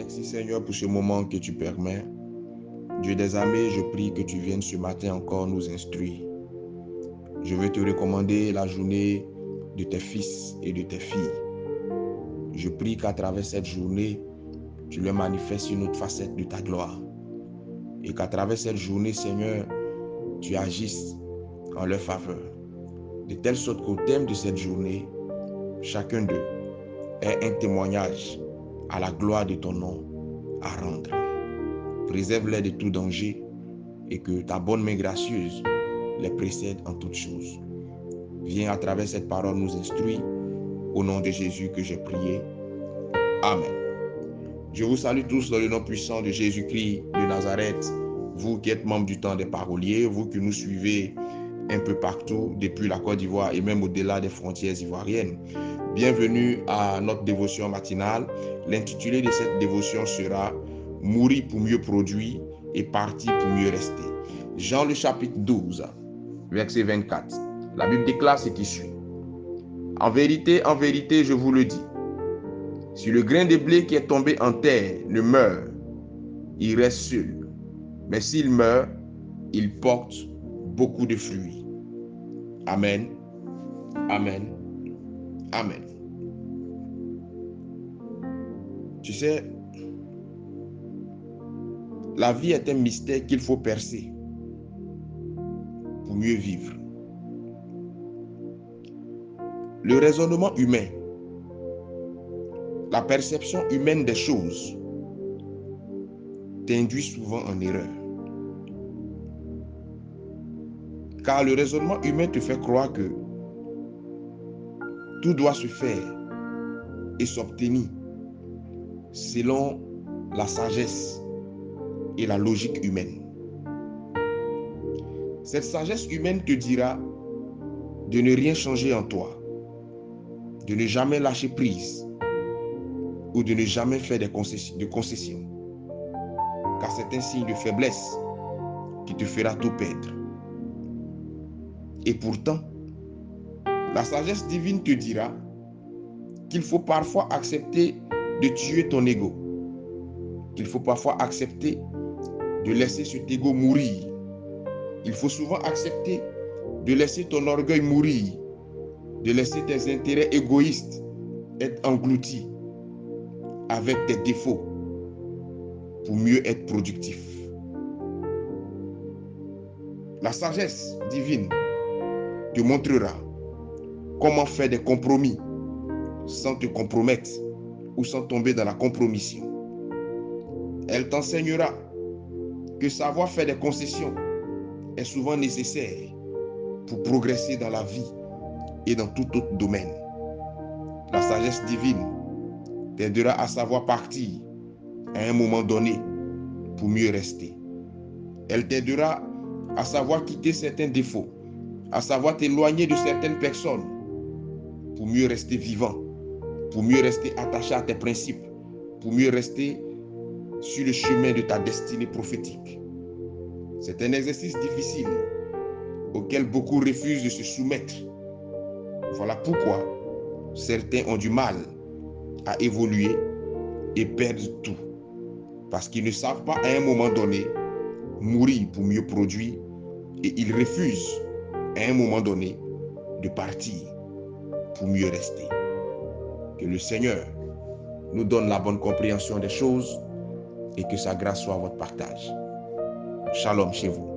Merci Seigneur pour ce moment que tu permets. Dieu des armées, je prie que tu viennes ce matin encore nous instruire. Je veux te recommander la journée de tes fils et de tes filles. Je prie qu'à travers cette journée, tu leur manifestes une autre facette de ta gloire. Et qu'à travers cette journée, Seigneur, tu agisses en leur faveur. De telle sorte qu'au thème de cette journée, chacun d'eux ait un témoignage à la gloire de ton nom à rendre. Préserve-les de tout danger et que ta bonne main gracieuse les précède en toutes choses. Viens à travers cette parole nous instruire. Au nom de Jésus que j'ai prié. Amen. Je vous salue tous dans le nom puissant de Jésus-Christ de Nazareth. Vous qui êtes membres du temps des paroliers, vous qui nous suivez un peu partout depuis la Côte d'Ivoire et même au-delà des frontières ivoiriennes. Bienvenue à notre dévotion matinale. L'intitulé de cette dévotion sera « Mourir pour mieux produire et partir pour mieux rester ». Jean le chapitre 12, verset 24. La Bible déclare ce qui suit. En vérité, je vous le dis, si le grain de blé qui est tombé en terre ne meurt, il reste seul. Mais s'il meurt, il porte beaucoup de fruits. Amen. Amen. Amen. Tu sais, la vie est un mystère qu'il faut percer pour mieux vivre. Le raisonnement humain, la perception humaine des choses t'induit souvent en erreur. Car le raisonnement humain te fait croire que tout doit se faire et s'obtenir selon la sagesse et la logique humaine. Cette sagesse humaine te dira de ne rien changer en toi, de ne jamais lâcher prise ou de ne jamais faire de concessions, car c'est un signe de faiblesse qui te fera tout perdre. Et pourtant, la sagesse divine te dira qu'il faut parfois accepter de tuer ton ego, qu'il faut parfois accepter de laisser cet ego mourir. Il faut souvent accepter de laisser ton orgueil mourir, de laisser tes intérêts égoïstes être engloutis avec tes défauts pour mieux être productif. La sagesse divine te montrera comment faire des compromis sans te compromettre ou sans tomber dans la compromission. Elle t'enseignera que savoir faire des concessions est souvent nécessaire pour progresser dans la vie et dans tout autre domaine. La sagesse divine t'aidera à savoir partir à un moment donné pour mieux rester. Elle t'aidera à savoir quitter certains défauts, à savoir t'éloigner de certaines personnes pour mieux rester vivant, pour mieux rester attaché à tes principes, pour mieux rester sur le chemin de ta destinée prophétique. C'est un exercice difficile auquel beaucoup refusent de se soumettre. Voilà pourquoi certains ont du mal à évoluer et perdent tout. Parce qu'ils ne savent pas à un moment donné mourir pour mieux produire et ils refusent à un moment donné de partir pour mieux rester. Que le Seigneur nous donne la bonne compréhension des choses et que sa grâce soit à votre partage. Shalom chez vous.